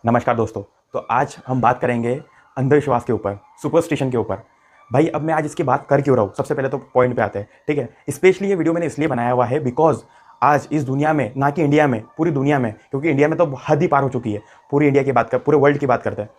नमस्कार दोस्तों। तो आज हम बात करेंगे अंधविश्वास के ऊपर, सुपरस्टिशन के ऊपर। भाई अब मैं आज इसकी बात कर क्यों रहा हूँ, सबसे पहले तो पॉइंट पे आते हैं। ठीक है, स्पेशली ये वीडियो मैंने इसलिए बनाया हुआ है बिकॉज आज इस दुनिया में, ना कि इंडिया में, पूरी दुनिया में, क्योंकि इंडिया में तो हद ही पार हो चुकी है, पूरी इंडिया की बात कर, पूरे वर्ल्ड की बात करते हैं।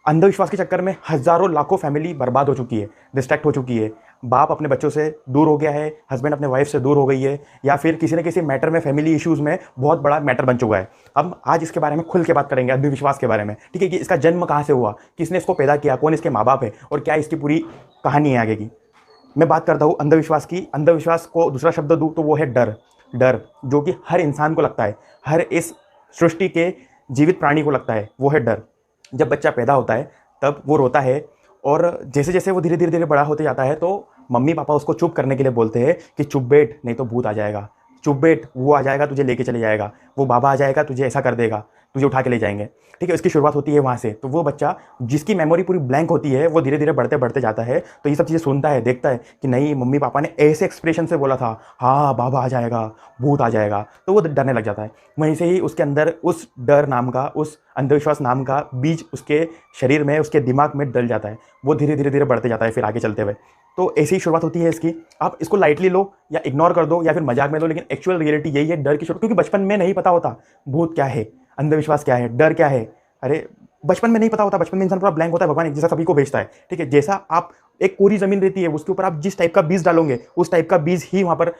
अंधविश्वास के चक्कर में हज़ारों लाखों फैमिली बर्बाद हो चुकी है, डिस्ट्रैक्ट हो चुकी है। बाप अपने बच्चों से दूर हो गया है, हस्बैंड अपने वाइफ से दूर हो गई है, या फिर किसी न किसी मैटर में, फैमिली इश्यूज़ में बहुत बड़ा मैटर बन चुका है। अब आज इसके बारे में खुल के बात करेंगे, अंधविश्वास के बारे में। ठीक है, कि इसका जन्म कहाँ से हुआ, किसने इसको पैदा किया, कौन इसके माँ बाप है, और क्या इसकी पूरी कहानी है आगे की। मैं बात करता हूँ अंधविश्वास की। अंधविश्वास को दूसरा शब्द दूँ तो वो है डर। डर जो कि हर इंसान को लगता है, हर इस सृष्टि के जीवित प्राणी को लगता है, वो है डर। जब बच्चा पैदा होता है तब वो रोता है, और जैसे जैसे वो धीरे धीरे धीरे बड़ा होते जाता है तो मम्मी पापा उसको चुप करने के लिए बोलते हैं कि चुप बैठ, नहीं तो भूत आ जाएगा, चुप बैठ, वो आ जाएगा तुझे लेके चले जाएगा, वो बाबा आ जाएगा तुझे ऐसा कर देगा, तुझे उठा के ले जाएंगे। ठीक है, इसकी शुरुआत होती है वहाँ से। तो वो बच्चा जिसकी मेमोरी पूरी ब्लैंक होती है, वो धीरे धीरे बढ़ते बढ़ते जाता है, तो ये सब चीज़ें सुनता है, देखता है कि नहीं मम्मी पापा ने ऐसे एक्सप्रेशन से बोला था, हाँ बाबा आ जाएगा, भूत आ जाएगा, तो वो डरने लग जाता है। वहीं से ही उसके अंदर उस डर नाम का, उस अंधविश्वास नाम का बीज उसके शरीर में, उसके दिमाग में डल जाता है। वो धीरे धीरे धीरे बढ़ते जाता है फिर आगे चलते हुए। तो ऐसी ही शुरुआत होती है इसकी। आप इसको लाइटली लो या इग्नोर कर दो या फिर मजाक में लो, लेकिन एक्चुअल रियलिटी यही है डर की शुरुआत। क्योंकि बचपन में नहीं पता होता भूत क्या है, अंधविश्वास क्या है, डर क्या है। अरे बचपन में नहीं पता होता, बचपन में इंसान पूरा ब्लैंक होता है, भगवान एक जैसा सभी को भेजता है। ठीक है, जैसा आप एक कोरी जमीन रहती है, उसके ऊपर आप जिस टाइप का बीज डालोगे, उस टाइप का बीज ही वहाँ पर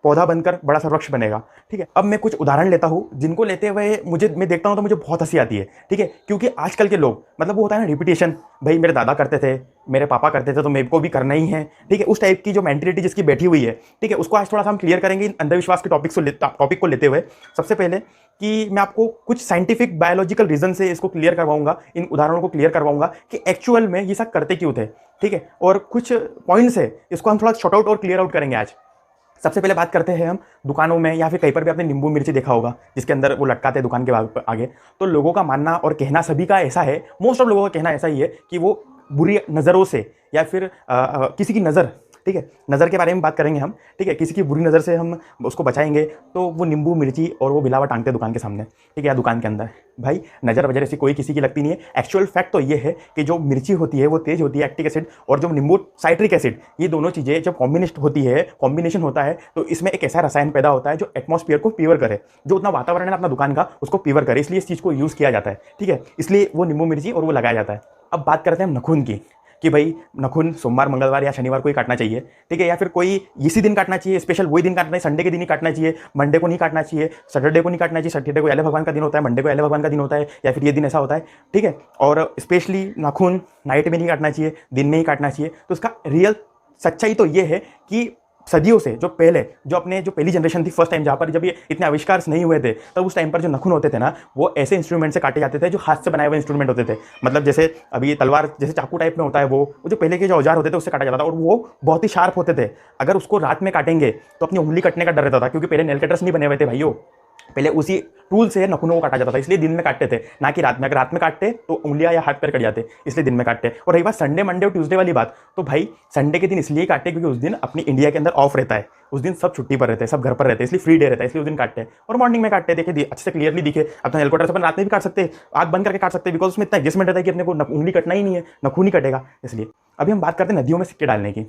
पौधा बनकर बड़ा सा वृक्ष बनेगा। ठीक है, अब मैं कुछ उदाहरण लेता हूँ जिनको लेते हुए मैं देखता हूँ तो मुझे बहुत हंसी आती है। ठीक है, क्योंकि आजकल के लोग, मतलब वो होता है ना रिपीटेशन, भाई मेरे दादा करते थे, मेरे पापा करते थे, तो मेरे को भी करना ही है। ठीक है, उस टाइप की जो मेंटेलिटी जिसकी बैठी हुई है, ठीक है, उसको आज थोड़ा सा हम क्लियर करेंगे इन अंधविश्वास के टॉपिक को लेते हुए। सबसे पहले कि मैं आपको कुछ साइंटिफिक बायोलॉजिकल रीजन से इसको क्लियर करवाऊंगा, इन उदाहरणों को क्लियर करवाऊंगा कि एक्चुअल में ये सब करते क्यों थे। ठीक है, और कुछ पॉइंट्स है, इसको हम थोड़ा शॉर्ट आउट और क्लियर आउट करेंगे आज। सबसे पहले बात करते हैं हम दुकानों में या फिर कहीं पर भी आपने नींबू मिर्ची देखा होगा, जिसके अंदर वो लटकाते हैं दुकान के आगे। तो लोगों का मानना और कहना सभी का ऐसा है, मोस्ट ऑफ लोगों का कहना ऐसा ही है कि वो बुरी नज़रों से या फिर किसी की नज़र, ठीक है, नज़र के बारे में बात करेंगे हम। ठीक है, किसी की बुरी नज़र से हम उसको बचाएंगे, तो वो नींबू मिर्ची और वो बिलावा टांगते दुकान के सामने, ठीक है, या दुकान के अंदर। भाई नज़र वजह ऐसी कोई किसी की लगती नहीं है। एक्चुअल फैक्ट तो ये है कि जो मिर्ची होती है वो तेज़ होती है, एक्टिक एसिड, और जो नींबू साइट्रिक एसिड, ये दोनों चीज़ें जब कॉम्बिनेशन होता है तो इसमें एक ऐसा रसायन पैदा होता है जो एटमॉस्फेयर को प्योर करे, जो उतना वातावरण है अपना दुकान का उसको प्योर करे, इसलिए इस चीज़ को यूज़ किया जाता है। ठीक है, इसलिए वो नींबू मिर्ची और वो लगाया जाता है। अब बात करते हैं हम नखून की, कि भाई नखून सोमवार, मंगलवार या शनिवार को ही काटना चाहिए। ठीक है, या फिर कोई इसी दिन काटना चाहिए, स्पेशल वही दिन काटना है, संडे के दिन ही काटना चाहिए, मंडे को नहीं काटना चाहिए, सैटरडे को नहीं काटना चाहिए, सैटरडे को अल्लाह भगवान का दिन होता है, मंडे को अल्लाह भगवान का दिन होता है, या फिर ये दिन ऐसा होता है। ठीक है, और स्पेशली नाखून नाइट में नहीं काटना चाहिए, दिन में ही काटना चाहिए। तो इसका रियल सच्चाई तो ये है कि सदियों से जो पहली जनरेशन थी, फर्स्ट टाइम जहाँ पर जब ये इतने आविष्कार नहीं हुए थे, तब उस टाइम पर जो नखून होते थे ना, वो ऐसे इंस्ट्रूमेंट से काटे जाते थे जो हाथ से बनाए हुए इंस्ट्रूमेंट होते थे। मतलब जैसे अभी ये तलवार जैसे चाकू टाइप में होता है, वो जो पहले के जो औजार होते थे उससे काटा जाता था, और वो बहुत ही शार्प होते थे। अगर उसको रात में काटेंगे तो अपनी उंगली कटने का डर रहता था, क्योंकि पहले नेल कटर्स नहीं बने हुए थे भाइयों, पहले उसी टूल से नखूनों को काटा जाता था, इसलिए दिन में काटते थे, ना कि रात में। अगर रात में काटते तो उंगलियां या हाथ पैर कट जाते, इसलिए दिन में काटते। और रही बात संडे, मंडे और ट्यूसडे वाली बात, तो भाई संडे के दिन इसलिए काटते क्योंकि उस दिन अपनी इंडिया के अंदर ऑफ रहता है, उस दिन सब छुट्टी पर रहते हैं, सब घर पर रहते हैं, इसलिए फ्री डे रहता है, इसलिए उस दिन काटते हैं। और मॉर्निंग में काटते हैं, देखिए अच्छे से क्लियरली दिखे। अपना हेलीकॉप्टर से अपन रात में भी काट सकते हैं, आग बंद करके काट सकते हैं, बिकॉज उसमें इतना एडजस्टमेंट रहता है कि अपने को उंगली कटना ही नहीं है, नखून ही कटेगा। इसलिए अभी हम बात करते हैं नदियों में सिक्के डालने की।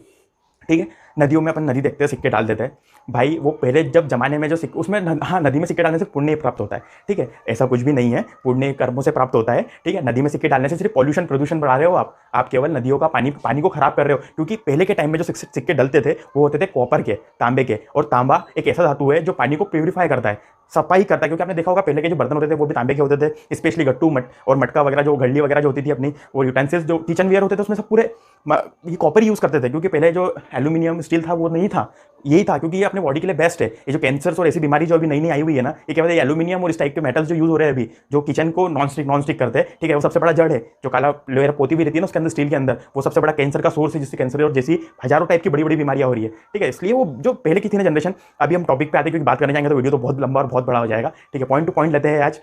ठीक है, नदियों में अपन नदी देखते हैं, सिक्के डाल देते हैं। भाई वो पहले जब जमाने में जो सिक्के, उसमें हाँ, नदी में सिक्के डालने से पुण्य प्राप्त होता है। ठीक है, ऐसा कुछ भी नहीं है, पुण्य कर्मों से प्राप्त होता है। ठीक है, नदी में सिक्के डालने से सिर्फ प्रदूषण बढ़ा रहे हो आप केवल नदियों का पानी को खराब कर रहे हो। क्योंकि पहले के टाइम में जो सिक्के डलते थे वो होते थे कॉपर के, तांबे के, और तांबा एक ऐसा धातु है जो पानी को प्यूरिफाई करता है, सफाई करता है। क्योंकि आपने देखा होगा पहले के जो बर्तन होते थे वो भी तांबे के होते थे, स्पेशली गट्टू और मटका वगैरह, जो घड़ी वगैरह जो होती थी अपनी, वो यूटेंसिल्स जो किचन वेयर होते थे उसमें सब पूरे ये कॉपर यूज़ करते थे। क्योंकि पहले जो एल्यूमिनियम स्टील था वो नहीं था, यही था, क्योंकि ये अपने बॉडी के लिए बेस्ट है। ये जो कैंसर्स और ऐसी बीमारी जो अभी नई आई हुई है ना, ये क्या है, एल्यूमिनियम और इस टाइप के मेटल्स जो यूज़ हो रहे हैं अभी, जो किचन को नॉन स्टिक करते हैं। ठीक है, वो सबसे बड़ा जड़ है, जो काला लेयर पोती भी रहती है ना उसके अंदर स्टील के अंदर, वो सबसे बड़ा कैंसर का सोर्स है, जिससे कैंसर और जैसी हजारों टाइप की बड़ी बड़ी बीमारियां हो रही है। ठीक है, इसलिए वो जो पहले की थी ना जनरेशन, अभी हम टॉपिक पे आते हैं क्योंकि बात करने जाएंगे तो वीडियो तो बहुत लंबा और बहुत बड़ा हो जाएगा। ठीक है, पॉइंट टू पॉइंट लेते हैं आज।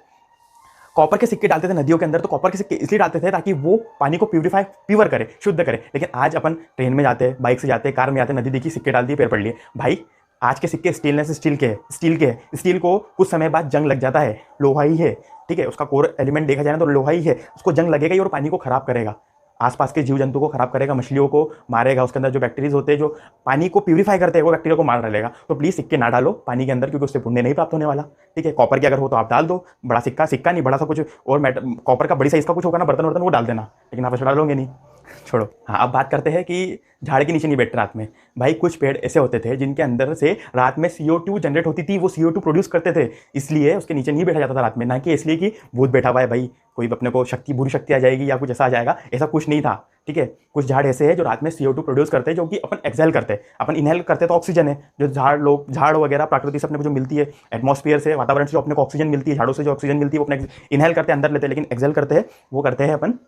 कॉपर के सिक्के डालते थे नदियों के अंदर, तो कॉपर के सिक्के इसलिए डालते थे ताकि वो पानी को प्योर करे, शुद्ध करे। लेकिन आज अपन ट्रेन में जाते हैं, बाइक से जाते हैं, कार में जाते हैं, नदी देखी, सिक्के डाल दिए, पैर पड़ लिए। भाई आज के सिक्के स्टेनलेस स्टील के हैं, स्टील को कुछ समय बाद जंग लग जाता है, लोहा ही है, ठीक है, उसका कोर एलिमेंट देखा जाए ना तो लोहा ही है, उसको जंग लगेगा ही और पानी को खराब करेगा, आसपास के जीव जंतु को खराब करेगा, मछलियों को मारेगा, उसके अंदर जो बैक्टीरिया होते हैं जो पानी को प्यूरीफाई करते हैं वो बैक्टीरिया को मार डालेगा। तो प्लीज़ सिक्के ना डालो पानी के अंदर, क्योंकि उससे पुण्य नहीं प्राप्त होने वाला। ठीक है, कॉपर की अगर हो तो आप डाल दो, बड़ा सिक्का, सिक्का नहीं बड़ा सा कुछ और कॉपर का बड़ी साइज का कुछ होगा ना बर्तन वर्तन, वो डाल देना, लेकिन आप ऐसा डालोगे नहीं, छोड़ो। हाँ, अब बात करते हैं कि झाड़ के नीचे नहीं बैठते रात में। भाई कुछ पेड़ ऐसे होते थे जिनके अंदर से रात में CO2 जनरेट होती थी, वो CO2 प्रोड्यूस करते थे, इसलिए उसके नीचे नहीं बैठा जाता था रात में, ना कि इसलिए कि भूत बैठा हुआ है भाई, कोई अपने को शक्ति, बुरी शक्ति आ जाएगी या कुछ ऐसा आ जाएगा, ऐसा कुछ नहीं था। ठीक है, कुछ झाड़ ऐसे हैं जो रात में CO2 प्रोड्यूस करते हैं, जो कि अपन एक्सेल करते हैं, अपन इनहेल करते तो ऑक्सीजन है, जो झाड़ वगैरह प्रकृति से अपने को जो मिलती है, एटमॉस्फेयर से, वातावरण से जो अपने को ऑक्सीजन मिलती है, झाड़ों से जो ऑक्सीजन मिलती है वो अपने इनहेल करते हैं, अंदर लेते हैं, लेकिन एक्सेल करते हैं वो करते हैं अपन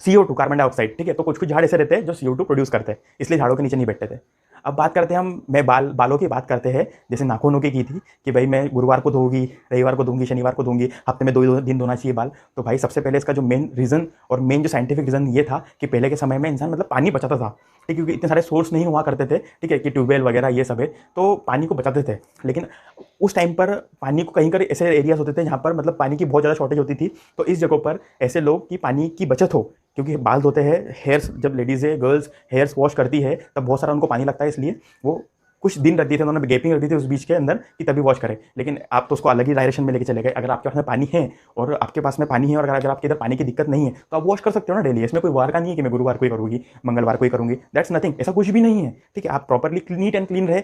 CO2, कार्बन डाइऑक्साइड। ठीक है, तो कुछ कुछ झाड़ ऐसे रहते हैं जो CO2 प्रोड्यूस करते हैं, इसलिए झाड़ों के नीचे नहीं बैठते थे। अब बात करते हैं मैं बालों की बात करते हैं, जैसे नाखूनों की थी कि भाई मैं गुरुवार को धोऊंगी, रविवार को धोऊंगी, शनिवार को धोऊंगी, हफ्ते में 2 दिन धोना चाहिए बाल। तो भाई सबसे पहले इसका जो मेन रीज़न और मेन जो साइंटिफिक रीज़न ये था कि पहले के समय में इंसान मतलब पानी बचाता था। ठीक, क्योंकि इतने सारे सोर्स नहीं हुआ करते थे, ठीक है, कि ट्यूबवेल वगैरह ये सब है, तो पानी को बचाते थे। लेकिन उस टाइम पर पानी को कहीं ऐसे एरियाज होते थे जहाँ पर मतलब पानी की बहुत ज़्यादा शॉर्टेज होती थी, तो इस जगह पर ऐसे लोग कि पानी की बचत हो, क्योंकि बाल धोते हैं, हेयर्स जब लेडीज़ है, गर्ल्स हेयर्स वॉश करती है तब बहुत सारा उनको पानी लगता है, इसलिए वो कुछ दिन रख दिए थे उन्होंने, गैपिंग रख दी थी उस बीच के अंदर कि तभी वॉश करें। लेकिन आप तो उसको अलग ही डायरेक्शन में लेके चले गए। अगर आपके पास में पानी है और आपके पास में पानी है और अगर आपके इधर पानी की दिक्कत नहीं है तो आप वॉश कर सकते हो ना डेली। इसमें कोई वार का नहीं है कि मैं गुरुवार को ही करूँगी, मंगलवार को ही करूँगी, दैट्स नथिंग, ऐसा कुछ भी नहीं है। ठीक है, आप प्रॉपरली नीट एंड क्लीन रहे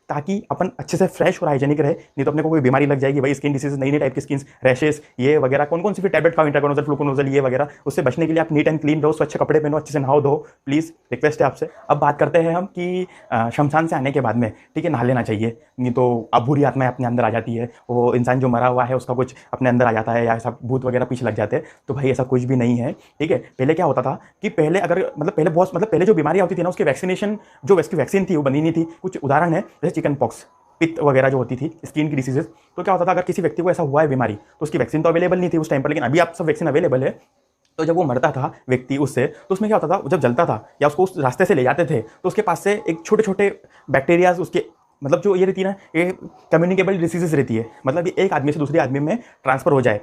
ताकि अपन अच्छे से फ्रेश और हाइजेनिक रहे, नहीं तो अपने को कोई बीमारी लग जाएगी भाई, स्किन डिसीज, नई नई टाइप की स्किन रैशेस ये वगैरह, कौन कौन सी फिर टैबलेट खाओ, इंट्राकोनोजल, फ्लूकोनोजल ये वगैरह, उससे बचने के लिए आप नीट एंड क्लीन रहो, स्वच्छ कपड़े पहनो, अच्छे से नहाओ धो, प्लीज़ रिक्वेस्ट है आपसे। अब बात करते हैं हम कि शमशान से आने के बाद में, ठीक है, नहा लेना चाहिए, नहीं तो अब बुरी आत्माएं अपने अंदर आ जाती है, वो इंसान जो मरा हुआ है उसका कुछ अपने अंदर आ जाता है या ऐसा भूत वगैरह पीछे लग जाते हैं। तो भाई ऐसा कुछ भी नहीं है। ठीक है, पहले क्या होता था कि पहले अगर पहले जो बीमारियाँ होती थी ना उसकी वैक्सीनेशन, जो उसकी वैक्सीन थी वो बनी नहीं थी। कुछ उदाहरण है जैसे चिकन पॉक्स, पित्त वगैरह जो होती थी, स्किन की डिसीजेस। तो क्या होता था अगर किसी व्यक्ति को ऐसा हुआ है बीमारी तो उसकी वैक्सीन तो अवेलेबल नहीं थी उस टाइम पर, लेकिन अभी आप सब वैक्सीन अवेलेबल है। तो जब वो मरता था व्यक्ति उससे, तो उसमें क्या होता था, जब जलता था या उसको उस रास्ते से ले जाते थे तो उसके पास से एक छोटे छोटे बैक्टीरियाज उसके मतलब जो ये रहती है ना, ये कम्युनिकेबल डिसीजेस रहती है, मतलब ये एक आदमी से दूसरे आदमी में ट्रांसफर हो जाए।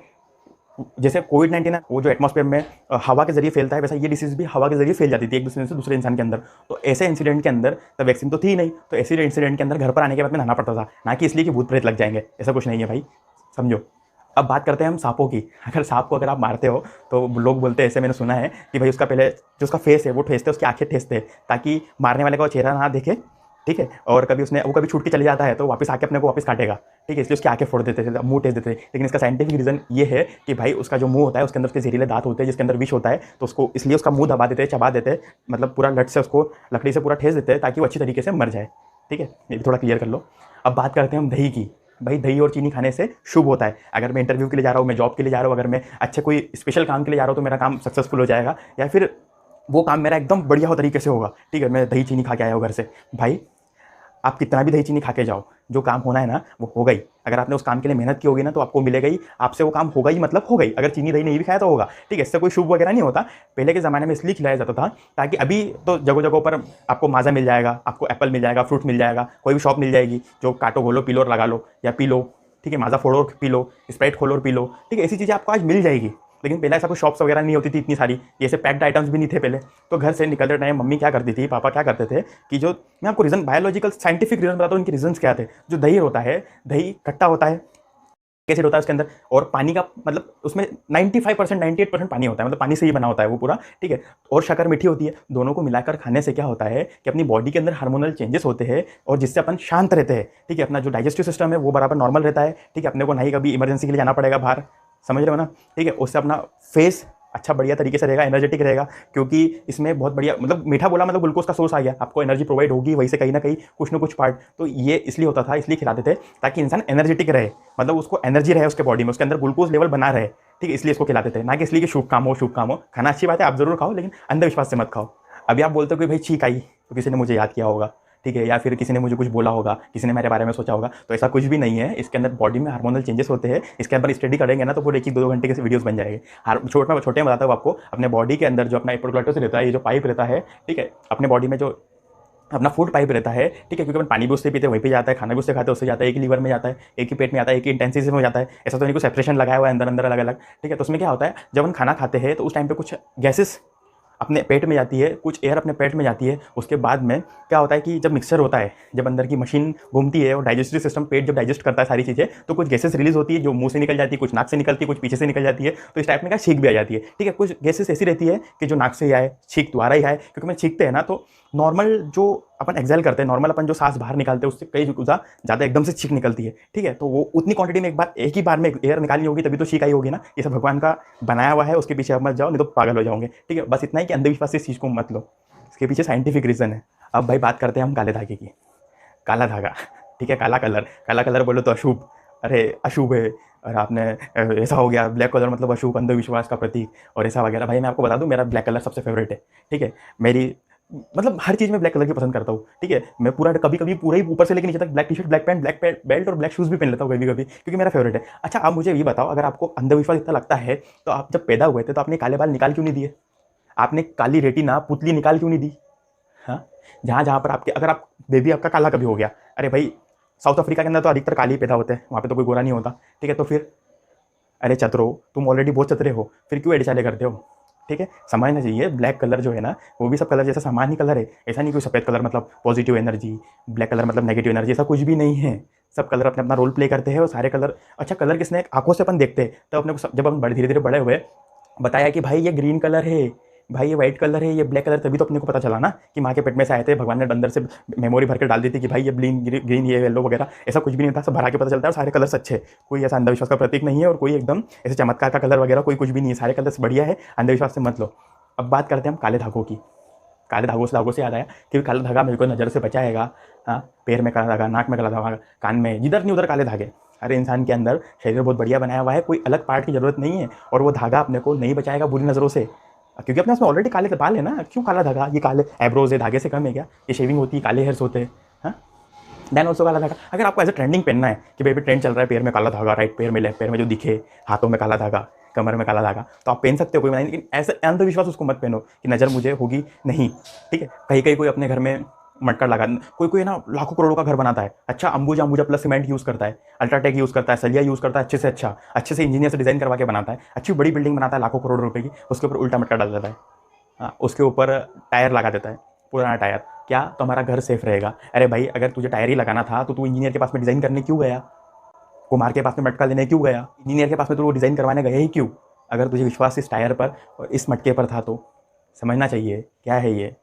जैसे कोविड-19 है वो जो एटमॉस्फेयर में हवा के जरिए फैलता है, वैसा ये डिसीज भी हवा के जरिए फैल जाती थी एक दूसरे से दूसरे इंसान के अंदर। तो ऐसे इंसिडेंट के अंदर तब वैक्सीन तो थी नहीं, तो ऐसे इंसिडेंट के अंदर घर पर आने के बाद में नहाना पड़ता था, ना कि इसलिए कि भूत प्रेत लग जाएंगे, ऐसा कुछ नहीं है भाई, समझो। अब बात करते हैं हम सांपों की। अगर सांप को अगर आप मारते हो तो लोग बोलते हैं, ऐसे मैंने सुना है कि भाई उसका पहले जो उसका फेस है वो ठेसते, उसकी आंखें ठेसते ताकि मारने वाले का चेहरा ना देखे। ठीक है, और वो कभी छूट के चले जाता है तो वापस आके अपने को वापस काटेगा। ठीक है, इसलिए उसकी आंखें फोड़ देते थे, मुंह टेस्ट देते थे। लेकिन इसका साइंटिफिक रीजन ये है कि भाई उसका जो मुंह होता है उसके अंदर उसके जहरीले दांत होते हैं जिसके अंदर विष होता है, तो उसको इसलिए उसका मुंह दबा देते हैं, चबा देते हैं, मतलब पूरा लट से उसको लकड़ी से पूरा ठेस देते हैं ताकि वो अच्छी तरीके से मर जाए। ठीक है, ये भी थोड़ा क्लियर कर लो। अब बात करते हैं हम दही की। भाई दही और चीनी खाने से शुभ होता है। अगर मैं इंटरव्यू के लिए जा रहा हूँ, मैं जॉब के लिए जा रहा हूँ, अगर मैं अच्छे कोई स्पेशल काम के लिए जा रहा हूँ तो मेरा काम सक्सेसफुल हो जाएगा, या फिर वो काम मेरा एकदम बढ़िया हो तरीके से होगा। ठीक है, मैं दही चीनी खा के आया हूँ घर से, भाई आप कितना भी दही चीनी खा के जाओ, जो काम होना है ना वो होगा ही। अगर आपने उस काम के लिए मेहनत की होगी ना तो आपको मिलेगा ही, आपसे वो काम होगा ही, मतलब होगा ही। अगर चीनी दही नहीं भी खाया तो होगा। ठीक है, इससे कोई शुभ वगैरह नहीं होता। पहले के ज़माने में इसलिए खिलाया जाता था ताकि, अभी तो जगह जगहों पर आपको माजा मिल जाएगा, आपको एप्पल मिल जाएगा, फ्रूट मिल जाएगा, कोई भी शॉप मिल जाएगी जो काटो, घोलो, पी लो और लगा लो या पी लो। ठीक है, माजा फोड़ो और पी लो, स्प्राइट खोलो और पी लो। ठीक है, ऐसी चीज़ें आपको आज मिल जाएगी। लेकिन पहले ऐसा कोई शॉप्स वगैरह नहीं होती थी इतनी सारी, ऐसे पैक्ड आइटम्स भी नहीं थे पहले। तो घर से निकलते टाइम मम्मी क्या करती थी, पापा क्या करते थे कि जो मैं आपको रीज़न, बायोलॉजिकल साइंटिफिक रीज़न बताता हूँ, इनके रीजंस क्या थे। जो दही होता है, दही खट्टा होता है, एसिड होता है उसके अंदर, और पानी का मतलब उसमें 95% 98% पानी होता है, मतलब पानी से ही बना होता है वो पूरा। ठीक है, और शक्कर मीठी होती है। दोनों को मिलाकर खाने से क्या होता है कि अपनी बॉडी के अंदर हार्मोनल चेंजेस होते हैं और जिससे अपन शांत रहते हैं। ठीक है, अपना जो डाइजेस्टिव सिस्टम है वो बराबर नॉर्मल रहता है। ठीक है, अपने को नहीं कभी इमरजेंसी के लिए जाना पड़ेगा बाहर, समझ रहे हो ना। ठीक है, उससे अपना फेस अच्छा बढ़िया तरीके से रहेगा, एनर्जेटिक रहेगा, क्योंकि इसमें बहुत बढ़िया, मतलब मीठा बोला मतलब ग्लूकोज का सोर्स आ गया, आपको एनर्जी प्रोवाइड होगी वहीं से कहीं ना कहीं कुछ ना कुछ पार्ट। तो ये इसलिए होता था, इसलिए खिलाते थे ताकि इंसान एनर्जेटिक रहे, मतलब उसको एनर्जी रहे उसके बॉडी में, उसके अंदर ग्लूकोज लेवल बना रहे। ठीक है, इसलिए इसको खिलाते थे, ना कि इसलिए कि शुभ काम हो। शुभ काम हो, खाना अच्छी बात है, आप जरूर खाओ, लेकिन अंधविश्वास से मत खाओ। अभी आप बोलते हो कि भाई छींक आई तो किसी ने मुझे याद किया होगा, ठीक है, या फिर किसी ने मुझे कुछ बोला होगा, किसी ने मेरे बारे में सोचा होगा, तो ऐसा कुछ भी नहीं है। इसके अंदर बॉडी में हार्मोनल चेंजेस होते हैं। इसके अंदर स्टडी करेंगे ना तो पूरे 1-2 घंटे के वीडियोस बन जाएंगे। छोटे में बताता हूँ आपको, अपने बॉडी के अंदर जो अपना एपिग्लोटिस रहता है, ये जो पाइप रहता है, ठीक है, अपने बॉडी में जो अपना फूड पाइप रहता है, ठीक है, क्योंकि अपन पानी भी उससे पीते हैं, वहीं पे जाता है, खाना भी उससे खाते हैं, उससे जाता है, एक ही लीवर में जाता है, एक ही पेट में आता है, एक ही इंटेंसिटी में जाता है। ऐसा तो नहीं कुछ सेपरेशन लगाया हुआ है अंदर अंदर अलग अलग, ठीक है। तो उसमें क्या होता है, जब हम खाना खाते हैं तो उस टाइम पे कुछ गैसेस अपने पेट में जाती है, कुछ एयर अपने पेट में जाती है। उसके बाद में क्या होता है कि जब मिक्सर होता है, जब अंदर की मशीन घूमती है और डाइजेस्टिव सिस्टम, पेट जब डाइजेस्ट करता है सारी चीज़ें, तो कुछ गैसेस रिलीज होती है जो मुंह से निकल जाती है, कुछ नाक से निकलती है, कुछ पीछे से निकल जाती है। तो इस टाइप में क्या छींक भी आ जाती है, ठीक है। कुछ गैसेस ऐसी रहती है कि जो नाक से ही आए, छींक द्वारा ही आए, क्योंकि मैं छींकते हैं ना तो नॉर्मल जो अपन एक्सेल करते हैं, नॉर्मल अपन जो सांस बाहर निकालते हैं उससे कई ज़्यादा एकदम से छींक निकलती है, ठीक है। तो वो उतनी क्वांटिटी में एक ही बार में एयर निकालनी होगी, तभी तो छींक आई होगी ना। ये सब भगवान का बनाया हुआ है, उसके पीछे आप मत जाओ, नहीं तो पागल हो जाओगे, ठीक है। बस इतना ही कि अंधविश्वास से इस चीज़ को मत लो, इसके पीछे साइंटिफिक रीज़न है। अब भाई बात करते हैं हम काले धागे की। काला धागा, ठीक है, काला कलर बोलो तो अशुभ, अरे अशुभ है। और आपने ऐसा हो गया, ब्लैक कलर मतलब अशुभ, अंधविश्वास का प्रतीक और ऐसा वगैरह। भाई मैं आपको बता दूं, मेरा ब्लैक कलर सबसे फेवरेट है, ठीक है। मेरी मतलब हर चीज़ में ब्लैक कलर की पसंद करता हूँ, ठीक है। मैं पूरा कभी कभी पूरा ही ऊपर से लेकर नीचे तक black T shirt, black pant, black belt और ब्लैक शूज़ भी पहन लेता हूँ कभी कभी, क्योंकि मेरा फेवरेट है। अच्छा आप मुझे ये बताओ, अगर आपको अंधविश्वास इतना लगता है तो आप जब पैदा हुए थे तो आपने काले बाल निकाल क्यों नहीं दिए? आपने काली रेटिना पुतली निकाल क्यों नहीं दी? हाँ, जहाँ जहाँ पर आपके, अगर आप बेबी आपका काला कभी हो गया, अरे भाई साउथ अफ्रीका के अंदर तो अधिकतर काले ही पैदा होते हैं, वहाँ पे तो कोई गोरा नहीं होता, ठीक है। तो फिर अरे चतरो, तुम ऑलरेडी बहुत चतरे हो, फिर क्यों एडिचाले करते हो, ठीक है। समझना चाहिए, ब्लैक कलर जो है ना वो भी सब कलर जैसा सामान्य कलर है। ऐसा नहीं कोई सफ़ेद कलर मतलब पॉजिटिव एनर्जी, ब्लैक कलर मतलब नेगेटिव एनर्जी, ऐसा कुछ भी नहीं है। सब कलर अपने अपना रोल प्ले करते हैं और सारे कलर, अच्छा कलर किसने आंखों से अपन देखते हैं, तो अपने को जब हम बड़े धीरे धीरे बड़े हुए बताया कि भाई ये ग्रीन कलर है, भाई ये वाइट कलर है, ये ब्लैक कलर, तभी तो अपने को पता चला ना कि माँ के पेट में से आए थे, भगवान ने अंदर से मेमोरी भर के डाल दी थी कि भाई ये ग्रीन ये येलो वगैरह, ऐसा कुछ भी नहीं था, सब भरा के पता चलता है और सारे कलर्स अच्छे। कोई ऐसा अंधविश्वास का प्रतीक नहीं है और कोई एकदम ऐसे चमत्कार का कलर वगैरह कोई कुछ भी नहीं है, सारे कलर्स बढ़िया है, अंधविश्वास से मत लो। अब बात करते हैं हम काले धागों की। काले धागों से याद आया कि काला धागा मेरे को नज़र से बचाएगा। हाँ, पैर में काला धागा, नाक में काला धागा, कान में, जिधर नहीं उधर काले धागे। अरे इंसान के अंदर शरीर बहुत बढ़िया बनाया हुआ है, कोई अलग पार्ट की जरूरत नहीं है, और वो धागा अपने को नहीं बचाएगा बुरी नज़रों से, क्योंकि अपने उसमें ऑलरेडी काले बाल है ना। क्यों काला धागा, ये काले एब्रोज है, धागे से कम है क्या? ये शेविंग होती है, काले हेयर्स होते हैं। हाँ, देन ऑल्सो काला धागा। अगर आपको एज ए ट्रेंडिंग पहनना है कि बेबी ट्रेंड चल रहा है पैर में काला धागा, राइट पैर में, लेफ्ट पैर में जो दिखे, हाथों में काला धागा, कमर में काला धागा, तो आप पहन सकते हो, कोई मना नहीं। लेकिन ऐसे अंधविश्वास उसको मत पहनो कि नज़र मुझे होगी नहीं, ठीक है। कहीं कहीं कोई अपने घर में मटका लगा, कोई कोई ना लाखों करोड़ों का घर बनाता है, अच्छा Ambuja Ambuja plus cement use करता है, अल्ट्राटेक यूज़ करता है, सलिया यूज़ करता है, अच्छे से इंजीनियर से डिज़ाइन करवा के बनाता है, अच्छी बड़ी बिल्डिंग बनाता है लाखों करोड़ रुपए की, उसके ऊपर उल्टा मटका डाल देता है। हाँ, उसके ऊपर टायर लगा देता है, पुराना टायर, क्या तो हमारा घर सेफ रहेगा। अरे भाई अगर तुझे टायर ही लगाना था तो तू इंजीनियर के पास में डिज़ाइन करने क्यों गया? कुमार के पास में मटका लेने क्यों गया? इंजीनियर के पास में तो वो डिज़ाइन करवाने गया ही क्यों? अगर तुझे विश्वास इस टायर पर और इस मटके पर था तो समझना चाहिए क्या है ये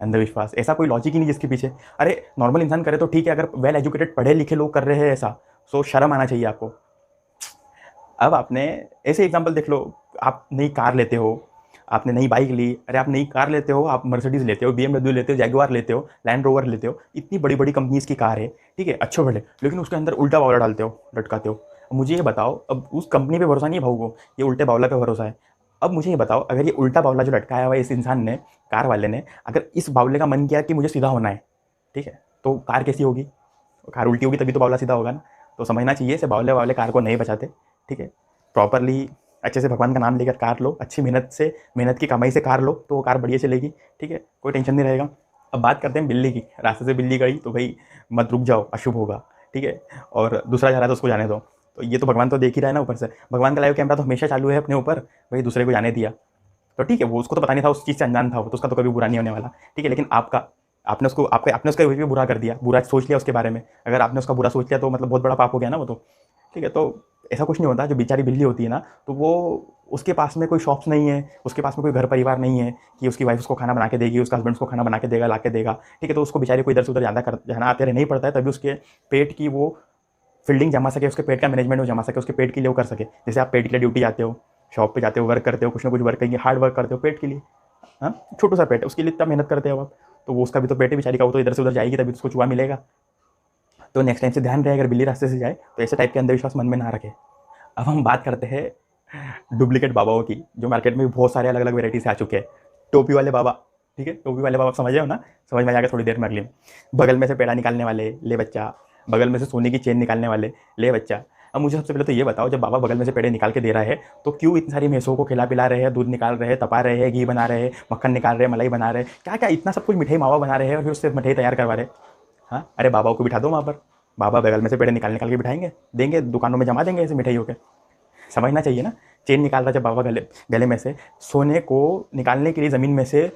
अंधविश्वास। ऐसा कोई लॉजिक ही नहीं जिसके पीछे। अरे नॉर्मल इंसान करे तो ठीक है, अगर वेल एजुकेटेड पढ़े लिखे लोग कर रहे हैं ऐसा, तो शर्म आना चाहिए आपको। अब आपने ऐसे एग्जाम्पल देख लो, आप नई कार लेते हो, आपने नई बाइक ली, अरे आप नई कार लेते हो, आप मर्सिडीज़ लेते हो, BMW लेते हो, जैगुआर लेते हो, लैंड रोवर लेते हो, इतनी बड़ी बड़ी कंपनीज़ की कार है, ठीक है, अच्छे बड़े, लेकिन उसके अंदर उल्टा बावला डालते हो, लटकाते हो। अब मुझे ये बताओ, अब उस कंपनी पे भरोसा नहीं है भाऊ को, ये उल्टे बावला पे भरोसा है। अब मुझे ये बताओ, अगर ये उल्टा बावला जो लटकाया हुआ है इस इंसान ने, कार वाले ने, अगर इस बावले का मन किया कि मुझे सीधा होना है, ठीक है, तो कार कैसी होगी? कार उल्टी होगी तभी तो बावला सीधा होगा ना। तो समझना चाहिए, से बावले वाले कार को नहीं बचाते, ठीक है। प्रॉपरली अच्छे से भगवान का नाम लेकर कार लो, अच्छी मेहनत की कमाई से कार लो, तो वो कार बढ़िया चलेगी, ठीक है, कोई टेंशन नहीं रहेगा। अब बात करते हैं बिल्ली की। रास्ते से बिल्ली गई तो भाई मत रुक जाओ, अशुभ होगा, ठीक है। और दूसरा जा रहा है तो उसको जाने दो। तो ये तो भगवान तो देख ही रहा है ना ऊपर से, भगवान का लाइव कैमरा तो हमेशा चालू है अपने ऊपर, भाई दूसरे को जाने दिया तो ठीक है, वो उसको तो पता नहीं था, उस चीज़ से अनजान था वो, तो उसका तो कभी बुरा नहीं होने वाला, ठीक है। लेकिन आपने उसका भी बुरा कर दिया, बुरा सोच लिया उसके बारे में। अगर आपने उसका बुरा सोच लिया तो मतलब बहुत बड़ा पाप हो गया ना वो तो, ठीक है। तो ऐसा कुछ नहीं होता। जो बेचारी बिल्ली होती है ना, तो वो, उसके पास में कोई शॉप्स नहीं है, उसके पास में कोई घर परिवार नहीं है कि उसकी वाइफ उसको खाना बना के देगी, उसका हस्बैंड उसको खाना बना के देगा, ला के देगा, ठीक है। तो उसको बेचारी को इधर से उधर जाना आते रहना ही पड़ता है, तभी उसके पेट की वो फील्डिंग जमा सके, उसके पेट का मैनेजमेंट वो जमा सके, उसके पेट के लिए वो कर सके। जैसे आप पेट के लिए ड्यूटी जाते हो, शॉप पे जाते हो, वर्क करते हो, कुछ ना कुछ वर्क करेंगे, हार्ड वर्क करते हो पेट के लिए, हाँ, छोटू सा पेट है, उसके लिए इतना मेहनत करते हो आप, तो वो उसका भी तो पेट है बेचारी का, वो तो इधर से उधर जाएगी तभी तो उसको चूहा मिलेगा। तो नेक्स्ट टाइम से ध्यान रहे, अगर बिल्ली रास्ते से जाए तो ऐसे टाइप के अंधविश्वास मन में ना रखे। अब हम बात करते हैं डुप्लीकेट बाबाओं की, जो मार्केट में बहुत सारे अलग अलग वेराइटी से आ चुके हैं। टोपी वाले बाबा, ठीक है, टोपी वाले बाबा समझ हो ना, समझ में आ जाएगा थोड़ी देर में अगली। बगल में से पेड़ा निकालने वाले, ले बच्चा। बगल में से सोने की चेन निकालने वाले, ले बच्चा। अब मुझे सबसे पहले तो ये बताओ, जब बाबा बगल में से पेड़े निकाल के दे रहा है तो क्यों इतनी सारी भैंसों को खिला पिला रहे हैं, दूध निकाल रहे हैं, तपा रहे हैं, घी बना रहे हैं, मक्खन निकाल रहे हैं, मलाई बना रहे हैं, क्या क्या इतना सब कुछ मिठाई मावा बना रहे हैं और फिर उससे मिठाई तैयार करवा रहे हैं। हाँ, अरे बाबा को बिठा दो वहाँ पर, बाबा बगल में से पेड़े निकाल निकाल के बिठाएंगे, देंगे, दुकानों में जमा देंगे ऐसे मिठाइयों के। समझना चाहिए ना। चेन निकाल रहा जब बाबा गले गले में से, सोने को निकालने के लिए ज़मीन में से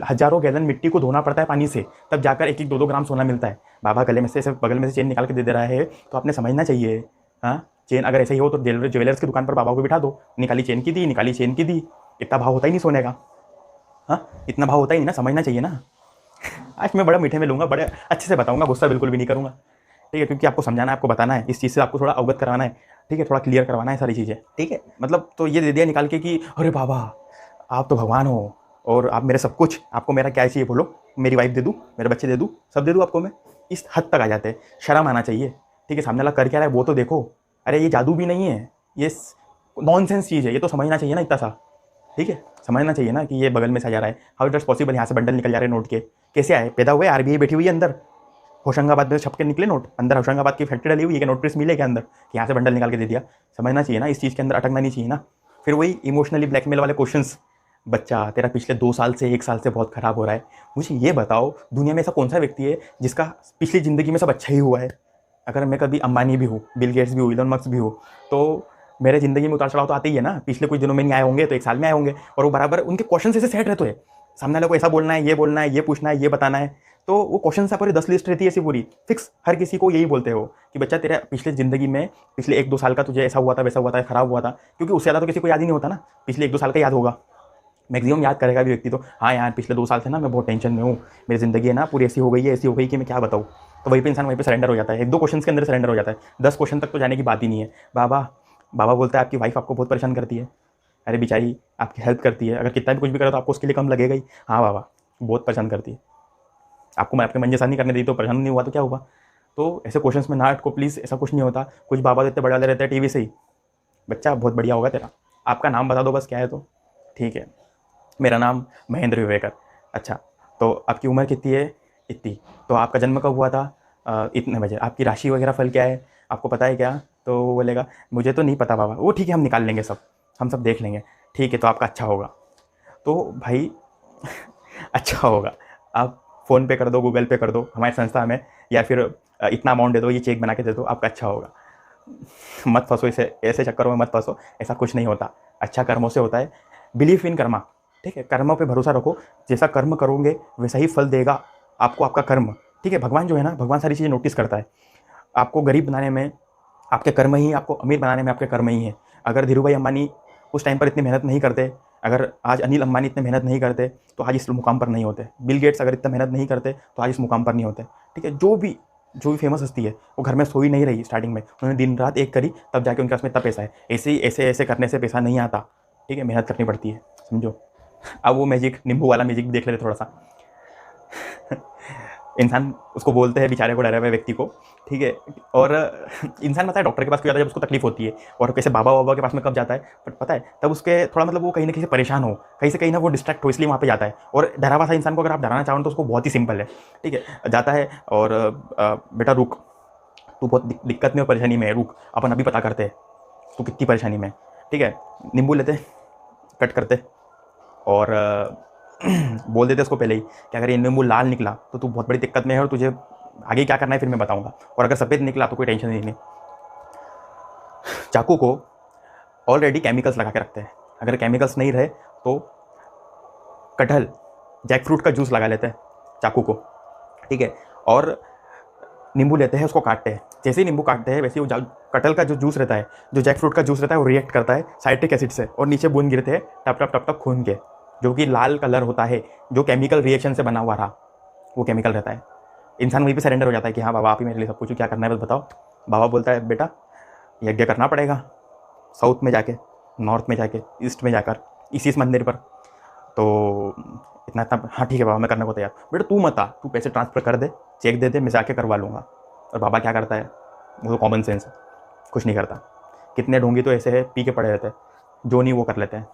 हजारों गैलन मिट्टी को धोना पड़ता है पानी से, तब जाकर 1-1 2-2 ग्राम सोना मिलता है। बाबा गले में से सिर्फ बगल में से चेन निकाल के दे रहा है, तो आपने समझना चाहिए। हाँ, चेन अगर ऐसे ही हो तो ज्वेलर्स की दुकान पर बाबा को बिठा दो, निकाली चेन की दी, निकाली चेन की दी, इतना भाव होता ही नहीं सोने का। हाँ, इतना भाव होता ही नहीं ना, समझना चाहिए ना। आज मैं बड़ा मीठे में लूँगा, बड़े अच्छे से बताऊँगा, गुस्सा बिल्कुल भी नहीं करूँगा, ठीक है, क्योंकि आपको समझाना है, आपको बताना है, इस चीज़ से आपको थोड़ा अवगत करवाना है, ठीक है, थोड़ा क्लियर करवाना है सारी चीज़ें, ठीक है। मतलब तो ये दे दिया निकाल के कि अरे बाबा आप तो भगवान हो और आप मेरे सब कुछ, आपको मेरा क्या चाहिए बोलो, मेरी वाइफ दे दूँ, मेरे बच्चे दे दूँ, सब दे दूँ आपको मैं। इस हद तक आ जाते हैं, शर्म आना चाहिए, ठीक है। सामने वाला कर क्या रहा है वो तो देखो। अरे ये जादू भी नहीं है, ये नॉनसेंस चीज़ है, ये तो समझना चाहिए ना इतना सा, ठीक है। समझना चाहिए ना कि ये बगल में से आ जा रहा है, हाउ इट इज पॉसिबल, यहाँ से बंडल निकल जा रहे हैं नोट के, कैसे आए, पैदा हुए, आरबीआई बैठी हुई है अंदर, होशंगाबाद में छप के निकले नोट, अंदर होशंगाबाद की फैक्ट्री डली हुई है कि नोट प्रेस मिले क्या अंदर, कि यहाँ से बंडल निकाल के दे दिया। समझना चाहिए ना, इस चीज़ के अंदर अटकना नहीं चाहिए ना। फिर वही इमोशनली ब्लैकमेल वाले क्वेश्चंस, बच्चा तेरा पिछले 2 साल से 1 साल से बहुत ख़राब हो रहा है, मुझे ये बताओ दुनिया में ऐसा कौन सा व्यक्ति है जिसका पिछली ज़िंदगी में सब अच्छा ही हुआ है। अगर मैं कभी अंबानी भी हूँ, बिल गेट्स भी हूँ, इलोन मस्क भी हूँ, तो मेरे ज़िंदगी में उतार चढ़ाव तो आते ही है ना। पिछले कुछ दिनों में नहीं आए होंगे तो 1 साल में आए होंगे, और वो बराबर उनके क्वेश्चन ऐसे सेट रहते हैं, सामने वाले को ऐसा बोलना है, ये बोलना है, ये पूछना है, ये बताना है, तो वो क्वेश्चन से पूरी 10 लिस्ट रहती है ऐसी पूरी फिक्स। हर किसी को यही बोलते हो कि बच्चा तेरा पिछले ज़िंदगी में पिछले 1-2 साल का तुझे ऐसा हुआ था, वैसा हुआ था, ख़राब हुआ था, क्योंकि उससे ज़्यादा तो किसी को याद ही नहीं होता ना। पिछले 1-2 साल का याद होगा, मैक्सिमम याद करेगा भी व्यक्ति तो, हाँ यार पिछले 2 साल से ना मैं बहुत टेंशन में हूँ, मेरी ज़िंदगी है ना पूरी ऐसी हो गई है, ऐसी हो गई कि मैं क्या बताऊँ। तो वहीं पे इंसान वहीं पे सरेंडर हो जाता है, 1-2 क्वेश्चन के अंदर सरेंडर हो जाता है, 10 क्वेश्चन तक तो जाने की बात ही नहीं है। बाबा बाबा बोलता है आपकी वाइफ आपको बहुत परेशान करती है, अरे बेचारी आपकी हेल्प करती है, अगर कितना भी कुछ भी करो तो आपको उसके लिए कम लगेगा ही। हाँ बाबा बहुत परेशान करती है, आपको मैं आपके मन जैसा नहीं करने दी तो परेशान नहीं हुआ तो क्या हुआ। तो ऐसे क्वेश्चंस में ना अटको प्लीज़, ऐसा कुछ नहीं होता। कुछ बाबा इतने बड़े वाले रहते हैं टीवी से ही, बच्चा बहुत बढ़िया होगा तेरा, आपका नाम बता दो बस क्या है तो, ठीक है। मेरा नाम महेंद्र विवेकर। अच्छा, तो आपकी उम्र कितनी है, इतनी, तो आपका जन्म कब हुआ था, इतने बजे, आपकी राशि वगैरह फल क्या है, आपको पता है क्या। तो वो बोलेगा मुझे तो नहीं पता बाबा। वो ठीक है हम निकाल लेंगे सब, हम सब देख लेंगे, ठीक है तो आपका अच्छा होगा। तो भाई अच्छा होगा, आप फ़ोन पे कर दो, गूगल पे कर दो हमारी संस्था में, या फिर इतना अमाउंट दे दो, ये चेक बना के दे दो, आपका अच्छा होगा। मत फंसो इसे, ऐसे चक्करों में मत फंसो, ऐसा कुछ नहीं होता। अच्छा कर्मों से होता है, बिलीव इन कर्मा, ठीक है। कर्मों पे भरोसा रखो, जैसा कर्म करोगे वैसा ही फल देगा आपको आपका कर्म, ठीक है। भगवान जो है ना, भगवान सारी चीज़ें नोटिस करता है। आपको गरीब बनाने में आपके कर्म ही, आपको अमीर बनाने में आपके कर्म ही है। अगर धीरू भाई अंबानी उस टाइम पर इतनी मेहनत नहीं करते, अगर आज अनिल अंबानी इतने मेहनत नहीं करते तो आज इस मुकाम पर नहीं होते। बिल गेट्स अगर इतना मेहनत नहीं करते तो आज इस मुकाम पर नहीं होते, ठीक है। जो भी फेमस हस्ती है वो घर में सोई नहीं रही स्टार्टिंग में, उन्होंने दिन रात एक करी तब जाके उनके पास में इतना पैसा है। ऐसे ही ऐसे करने से पैसा नहीं आता, ठीक है, मेहनत करनी पड़ती है, समझो। अब वो मैजिक, नींबू वाला मैजिक देख लेते थोड़ा सा। इंसान उसको बोलते हैं बेचारे को, डरे हुए व्यक्ति को, ठीक है। और इंसान पता है डॉक्टर के पास क्यों जाता है जब उसको तकलीफ होती है, और कैसे बाबा बाबा के पास में कब जाता है, बट पता है तब उसके थोड़ा मतलब वो कहीं ना कहीं से परेशान हो, कहीं से कहीं ना वो डिस्ट्रैक्ट हो, इसलिए वहाँ पे जाता है। और डरा हुआ सा इंसान को अगर आप डराना चाहो तो उसको बहुत ही सिंपल है, ठीक है। जाता है और बेटा रुक, तू बहुत दिक्कत में और परेशानी में है, रुक, अपन अभी पता करते हैं तू कितनी परेशानी में, ठीक है। नींबू लेते, कट करते, और बोल देते उसको पहले ही कि अगर ये नींबू लाल निकला तो तू बहुत बड़ी दिक्कत में है और तुझे आगे क्या करना है फिर मैं बताऊंगा, और अगर सफ़ेद निकला तो कोई टेंशन नहीं। चाकू को ऑलरेडी केमिकल्स लगा के रखते हैं, अगर केमिकल्स नहीं रहे तो कटहल, जैक फ्रूट का जूस लगा लेते हैं चाकू को, ठीक है। और नींबू लेते हैं, उसको काटते हैं, जैसे ही नींबू काटते हैं वैसे ही वो कटहल का जो जूस रहता है, जो जैक फ्रूट का जूस रहता है, वो रिएक्ट करता है साइट्रिक एसिड से, और नीचे बूंद गिरते हैं टप टप टप टप खून के, जो कि लाल कलर होता है, जो केमिकल रिएक्शन से बना हुआ रहा, वो केमिकल रहता है। इंसान वहीं पे सरेंडर हो जाता है कि हाँ बाबा आप ही मेरे लिए सब कुछ, क्या करना है बस बताओ। बाबा बोलता है बेटा यज्ञ करना पड़ेगा, साउथ में जाके, नॉर्थ में जाके, ईस्ट में जाकर, इस मंदिर पर। तो इतना इतना, हाँ ठीक है बाबा मैं करने को तैयार। बेटा तू मत आ, तू पैसे ट्रांसफ़र कर दे, चेक दे दे, मैं जाके करवा लूँगा। और बाबा क्या करता है, वो तो कॉमन सेंस है, कुछ नहीं करता। कितने ढोंगी तो ऐसे है पी के पड़े रहते हैं, जो नहीं वो कर लेते हैं।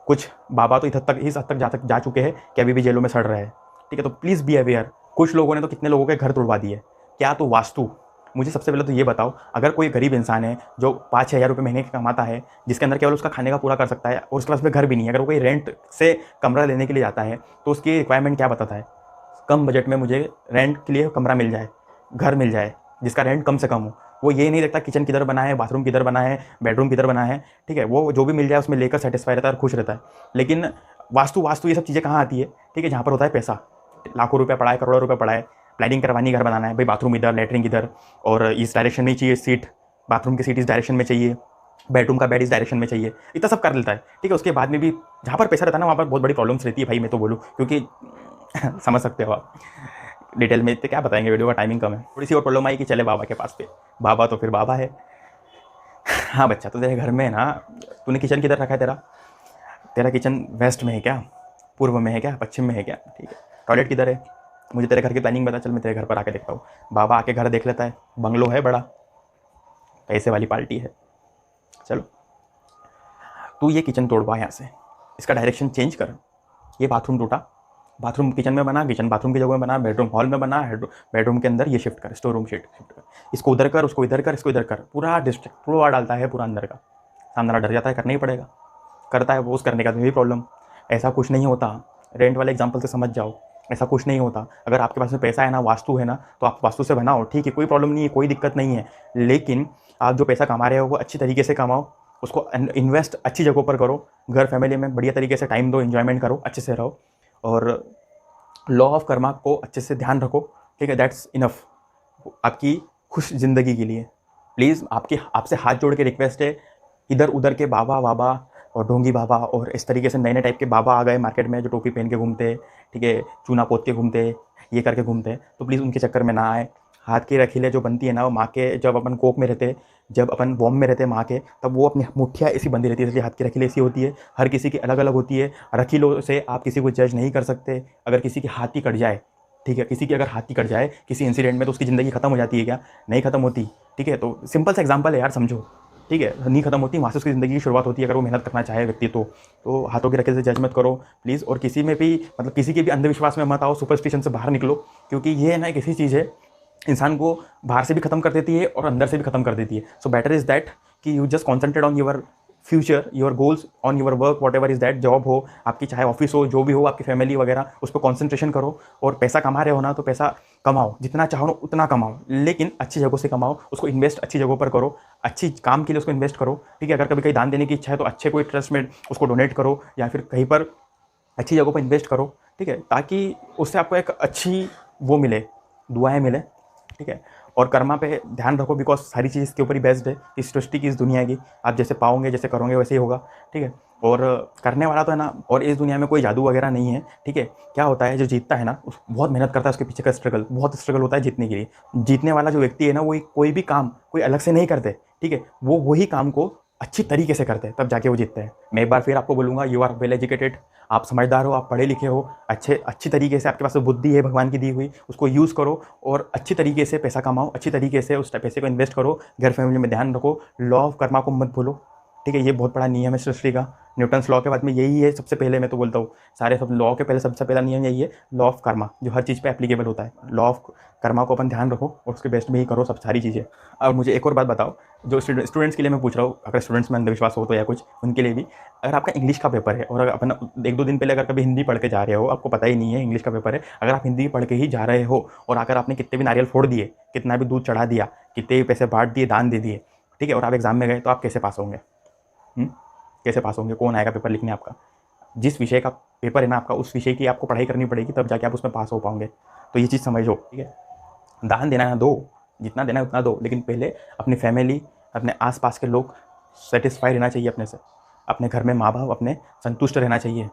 कुछ बाबा तो इस हद तक जा चुके हैं कि अभी भी जेलों में सड़ रहे हैं, ठीक है। तो प्लीज़ बी अवेयर। कुछ लोगों ने तो कितने लोगों के घर तोड़वा दिए, क्या तो वास्तु, मुझे सबसे पहले तो ये बताओ, अगर कोई गरीब इंसान है जो 5-6 हज़ार रुपये महीने का कमाता है, जिसके अंदर केवल उसका खाने का पूरा कर सकता है और उसके पास में घर भी नहीं है, अगर वो कोई रेंट से कमरा लेने के लिए जाता है तो उसकी रिक्वायरमेंट क्या बताता है? कम बजट में मुझे रेंट के लिए कमरा मिल जाए, घर मिल जाए जिसका रेंट कम से कम हो। वो ये नहीं देखता किचन किधर बना है, बाथरूम किधर बना है, बेडरूम किधर बना है, ठीक है। वो जो भी मिल जाए उसमें लेकर सेटिस्फाई रहता है और खुश रहता है। लेकिन वास्तु वास्तु ये सब चीज़ें कहाँ आती है? ठीक है, जहाँ पर होता है पैसा, लाखों रुपये पड़ा है, करोड़ों रुपये पड़ा है, प्लानिंग करवानी, घर बनाना है, भाई बाथरूम इधर, लेटरिन इधर, और इस डायरेक्शन में चाहिए सीट, बाथरूम की सीट इस डायरेक्शन में चाहिए, बेडरूम का बेड इस डायरेक्शन में चाहिए, इतना सब कर लेता है, ठीक है। उसके बाद में भी जहाँ पर पैसा रहता है ना, वहाँ पर बहुत बड़ी प्रॉब्लम्स रहती है भाई, मैं तो बोलूँ, क्योंकि समझ सकते हो आप। डिटेल में इतने क्या बताएंगे, वीडियो का टाइमिंग कम है। थोड़ी सी और प्रॉब्लम आई कि चले बाबा के पास पे, बाबा तो फिर बाबा है। हाँ बच्चा, तो तेरे घर में ना, तूने किचन किधर रखा है? तेरा किचन वेस्ट में है क्या, पूर्व में है क्या, पश्चिम में है क्या? ठीक है। टॉयलेट किधर है? मुझे तेरे घर की प्लानिंग बता, चल मैं तेरे घर पर आके देखता हूँ। बाबा आके घर देख लेता है, बंगलो है बड़ा, पैसे वाली पार्टी है। चलो, तू ये किचन तोड़वा यहाँ से, इसका डायरेक्शन चेंज कर। ये बाथरूम टूटा, बाथरूम किचन में बना, किचन बाथरूम की जगह में बना, बेडरूम हॉल में बना, बेडरूम के अंदर ये शिफ्ट कर, स्टोर रूम शिफ्ट कर, इसको उधर कर, उसको इधर कर, इसको इधर कर। पूरा डिस्ट्रिक्ट पूरा डालता है पूरा अंदर का। सामने वाला डर जाता है, करना ही पड़ेगा, करता है वो, उस करने का भी प्रॉब्लम। ऐसा कुछ नहीं होता, रेंट वाले एग्जाम्पल से समझ जाओ, ऐसा कुछ नहीं होता। अगर आपके पास में पैसा है ना, वास्तु है ना, तो आप वास्तु से बनाओ, ठीक है, कोई प्रॉब्लम नहीं है, कोई दिक्कत नहीं है। लेकिन आप जो पैसा कमा रहे हो वो अच्छी तरीके से कमाओ, उसको इन्वेस्ट अच्छी जगहों पर करो, घर फैमिली में बढ़िया तरीके से टाइम दो, इन्जॉयमेंट करो, अच्छे से रहो, और लॉ ऑफ कर्मा को अच्छे से ध्यान रखो, ठीक है। दैट्स इनफ आपकी खुश ज़िंदगी के लिए। प्लीज़ आपसे हाथ जोड़ के रिक्वेस्ट है, इधर उधर के बाबा वाबा और ढोंगी बाबा और इस तरीके से नए नए टाइप के बाबा आ गए मार्केट में, जो टोपी पहन के घूमते, ठीक है, चूना पोत के घूमते, ये करके घूमते, तो प्लीज़ उनके चक्कर में ना आए। हाथ की रखीले जो बनती है ना, वो माँ के, जब अपन कोख में रहते, जब अपन वॉम में रहते माँ के, तब वो अपनी मुठ्ठियाँ ऐसी बंधी रहती है, इसलिए हाथ की रखील ऐसी होती है। हर किसी की अलग अलग होती है, रखीलों से आप किसी को जज नहीं कर सकते। अगर किसी की हाथ ही कट जाए, ठीक है, किसी की अगर हाथ ही कट जाए किसी इंसिडेंट में, तो उसकी ज़िंदगी खत्म हो जाती है क्या? नहीं खत्म होती, ठीक है। तो सिंपल सा एग्जांपल है यार, समझो, ठीक है, नहीं खत्म होती, वहाँ से उसकी ज़िंदगी की शुरुआत होती है। अगर वो मेहनत करना चाहे व्यक्ति तो हाथों की रखील से जज मत करो प्लीज़। और किसी में भी, मतलब किसी के भी अंधविश्वास में मत आओ, सुपरस्टिशन से बाहर निकलो, क्योंकि ये ना एक ऐसी चीज़ है, इंसान को बाहर से भी ख़त्म कर देती है और अंदर से भी ख़त्म कर देती है। सो बेटर इज़ दैट कि you just concentrate on your future, your goals, on your work, what ever is that, job हो आपकी, चाहे ऑफिस हो, जो भी हो, आपकी फैमिली वगैरह, उस पर कॉन्सेंट्रेशन करो। और पैसा कमा रहे हो ना, तो पैसा कमाओ, जितना चाहो उतना कमाओ, लेकिन अच्छी जगहों से कमाओ, उसको इन्वेस्ट अच्छी जगहों पर करो, अच्छी काम के लिए उसको इन्वेस्ट करो, ठीक है। अगर कभी कहीं दान देने की इच्छा है तो अच्छे कोई ट्रस्ट में उसको डोनेट करो, या फिर कहीं पर अच्छी जगहों पर इन्वेस्ट करो, ठीक है, ताकि उससे आपको एक अच्छी वो मिले, दुआएं मिले, ठीक है। और कर्मा पे ध्यान रखो, बिकॉज सारी चीज़ इसके ऊपर ही बेस्ड है, इस सृष्टि की, इस दुनिया की। आप जैसे पाओगे, जैसे करोगे, वैसे ही होगा, ठीक है। और करने वाला तो है ना, और इस दुनिया में कोई जादू वगैरह नहीं है, ठीक है। क्या होता है, जो जीतता है ना, बहुत मेहनत करता है, उसके पीछे का स्ट्रगल, बहुत स्ट्रगल होता है जीतने के लिए। जीतने वाला जो व्यक्ति है ना, वो कोई भी काम कोई अलग से नहीं करते, ठीक है, वो वही काम को अच्छी तरीके से करते हैं, तब जाके वो जीतते हैं। मैं एक बार फिर आपको बोलूँगा, यू आर वेल एजुकेटेड, आप समझदार हो, आप पढ़े लिखे हो, अच्छी तरीके से आपके पास बुद्धि है भगवान की दी हुई, उसको यूज़ करो और अच्छी तरीके से पैसा कमाओ, अच्छी तरीके से उस पैसे को इन्वेस्ट करो, घर फैमिली में ध्यान रखो, लॉ ऑफ कर्मा को मत भूलो, ठीक है। ये बहुत बड़ा नियम है सृष्टि का, न्यूटन्स लॉ के बाद में यही है सबसे पहले। मैं तो बोलता हूँ सारे सब लॉ के पहले सबसे पहला नियम यही है, लॉ ऑफ कर्मा, जो हर चीज़ पे एप्लीकेबल होता है। लॉ ऑफ कर्मा को अपन ध्यान रखो और उसके बेस्ट में ही करो सब सारी चीज़ें। और मुझे एक और बात बताओ, जो स्टूडेंट्स के लिए मैं पूछ रहा हूँ, अगर स्टूडेंट्स में अंधविश्वास हो तो या कुछ, उनके लिए भी, अगर आपका इंग्लिश का पेपर है और अगर अपन 1-2 दिन पहले अगर कभी हिंदी पढ़ के जा रहे हो, आपको पता ही नहीं है इंग्लिश का पेपर है, अगर आप हिंदी पढ़ के ही जा रहे हो और अगर आपने कितने भी नारियल फोड़ दिए, कितना भी दूध चढ़ा दिया, कितने भी पैसे बांट दिए, दान दे दिए, ठीक है, और आप एग्जाम में गए, तो आप कैसे पास होंगे? कैसे पास होंगे? कौन आएगा पेपर लिखने आपका? जिस विषय का पेपर है ना आपका, उस विषय की आपको पढ़ाई करनी पड़ेगी, तब जाके आप उसमें पास हो पाओगे। तो ये चीज़ समझो, ठीक है। दान देना है, दो, जितना देना है उतना दो, लेकिन पहले अपनी फैमिली, अपने आसपास के लोग सेटिस्फाई रहना चाहिए अपने से, अपने घर में माँ बाप अपने संतुष्ट रहना चाहिए।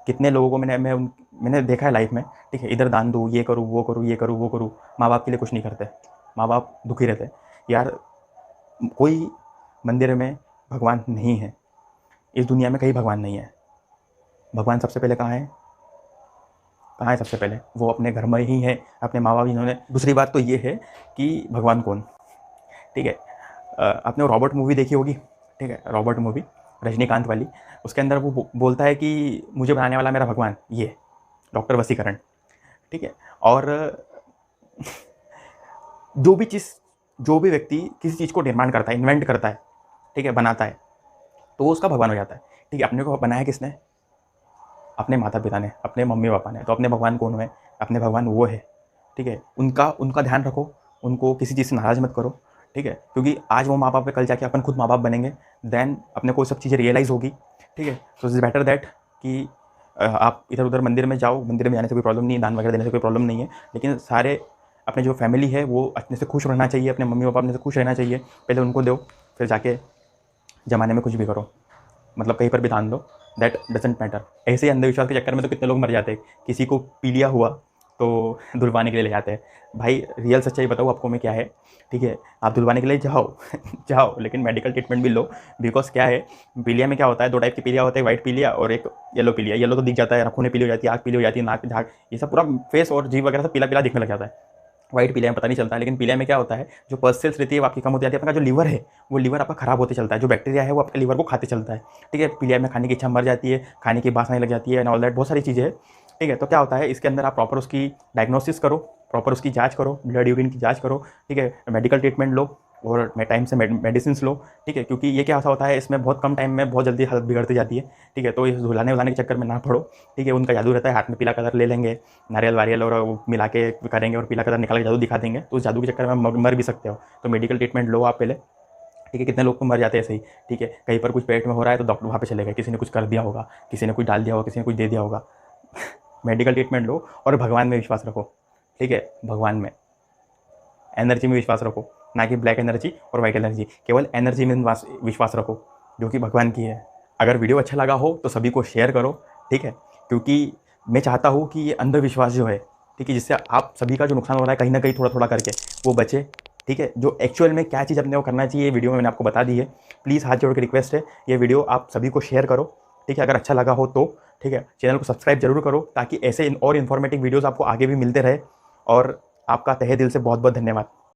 कितने लोगों को मैंने देखा है लाइफ में, ठीक है, इधर दान दूँ, ये करूँ, वो करूँ, ये करूँ, वो करूँ, माँ बाप के लिए कुछ नहीं करते, माँ बाप दुखी रहते। यार, कोई मंदिर में भगवान नहीं है, इस दुनिया में कहीं भगवान नहीं है। भगवान सबसे पहले कहाँ है? कहाँ है सबसे पहले? वो अपने घर में ही है, अपने माँ बाप जिन्होंने। दूसरी बात तो ये है कि भगवान कौन, ठीक है। आपने रॉबर्ट मूवी देखी होगी, ठीक है, रॉबर्ट मूवी रजनीकांत वाली, उसके अंदर वो बोलता है कि मुझे बनाने वाला मेरा भगवान ये डॉक्टर वसीकरण, ठीक है। और जो भी चीज़ जो भी व्यक्ति किसी चीज़ को निर्माण करता है, इन्वेंट करता है, ठीक है, बनाता है, तो वो उसका भगवान हो जाता है। ठीक है, अपने को बनाया किसने? अपने माता पिता ने, अपने मम्मी पापा ने। तो अपने भगवान कौन हुए? अपने भगवान वो है। ठीक है, उनका उनका ध्यान रखो, उनको किसी चीज़ से नाराज़ मत करो। ठीक है, क्योंकि आज वो माँ बाप है, कल जाके अपन खुद माँ बाप बनेंगे, देन अपने को सब चीज़ें रियलाइज़ होगी। ठीक है, सो इज़ बेटर दैट कि आप इधर उधर मंदिर में जाओ, मंदिर में जाने से कोई प्रॉब्लम नहीं है, दान वगैरह देने से कोई प्रॉब्लम नहीं है, लेकिन सारे अपने जो फैमिली है वो अपने से खुश रहना चाहिए, अपने मम्मी पापा अपने से खुश रहना चाहिए, पहले उनको दो, फिर जाके ज़माने में कुछ भी करो, मतलब कहीं पर भी दान दो, दैट डजेंट मैटर। ऐसे ही अंधविश्वास के चक्कर में तो कितने लोग मर जाते हैं। किसी को पीलिया हुआ तो धुलवाने के लिए ले जाते हैं। भाई रियल सच्चाई बताऊँ आपको मैं क्या है, ठीक है, आप धुलवाने के लिए जाओ जाओ, लेकिन मेडिकल ट्रीटमेंट भी लो। बिकॉज क्या है, पीलिया में क्या होता है, दो टाइप की पीलिया होता है, वाइट पीलिया और एक येलो पीलिया। येलो तो दिख जाता है, आँखों में पीली हो जाती है, आँख पीली हो जाती है, नाक झाग, ये सब पूरा फेस और जीभ वगैरह सब पीला पीला दिखने लग जाता है। वाइट पीलिया में पता नहीं चलता है, लेकिन पीलिया में क्या होता है, जो पल्स सेल्स रहती है वो आपकी कम होती जाती है, आपका जो लीवर है वो लीवर आपका खराब होते चलता है, जो बैक्टीरिया है वो आपके लीवर को खाते चलता है। ठीक है, पीलिया में खाने की इच्छा मर जाती है, खाने की बास आने लग जाती है एंड ऑल दैट, बहुत सारी चीज़ें हैं। ठीक है, तो क्या होता है, इसके अंदर आप प्रॉपर उसकी डायग्नोसिस करो, प्रॉपर उसकी जाँच करो, ब्लड यूरिन की जाँच करो। ठीक है, मेडिकल ट्रीटमेंट लो और टाइम से मेडिसिन लो। ठीक है, क्योंकि ये क्या ऐसा होता है, इसमें बहुत कम टाइम में बहुत जल्दी हालत बिगड़ती जाती है। ठीक है, तो इस धुलाने वुलाने के चक्कर में ना पड़ो। ठीक है, उनका जादू रहता है, हाथ में पीला कलर ले लेंगे, नारियल वारियल और वो मिला के करेंगे और पीला कलर निकाल के जादू दिखा देंगे, तो उस जादू के चक्कर में मर भी सकते हो। तो मेडिकल ट्रीटमेंट लो आप पहले। ठीक है, कितने लोग तो मर जाते हैं ऐसे ही। ठीक है, कहीं पर कुछ पेट में हो रहा है तो डॉक्टर वहाँ पे चले गए, किसी ने कुछ कर दिया होगा, किसी ने कुछ डाल दिया होगा, किसी ने कुछ दे दिया होगा। मेडिकल ट्रीटमेंट लो और भगवान में विश्वास रखो। ठीक है, भगवान में, एनर्जी में विश्वास रखो, ना कि ब्लैक एनर्जी और वाइट एनर्जी, केवल एनर्जी में विश्वास रखो जो कि भगवान की है। अगर वीडियो अच्छा लगा हो तो सभी को शेयर करो। ठीक है, क्योंकि मैं चाहता हूँ कि ये अंधविश्वास जो है, ठीक है, जिससे आप सभी का जो नुकसान हो रहा है कहीं ना कहीं थोड़ा थोड़ा करके वो बचे। ठीक है, जो एक्चुअल में क्या चीज़ अपने को करना चाहिए, ये वीडियो में मैंने आपको बता दी है। प्लीज़ हाथ जोड़ के रिक्वेस्ट है, ये वीडियो आप सभी को शेयर करो। ठीक है, अगर अच्छा लगा हो तो ठीक है, चैनल को सब्सक्राइब जरूर करो, ताकि ऐसे और इन्फॉर्मेटिव वीडियोज़ आपको आगे भी मिलते रहे। और आपका तहे दिल से बहुत बहुत धन्यवाद।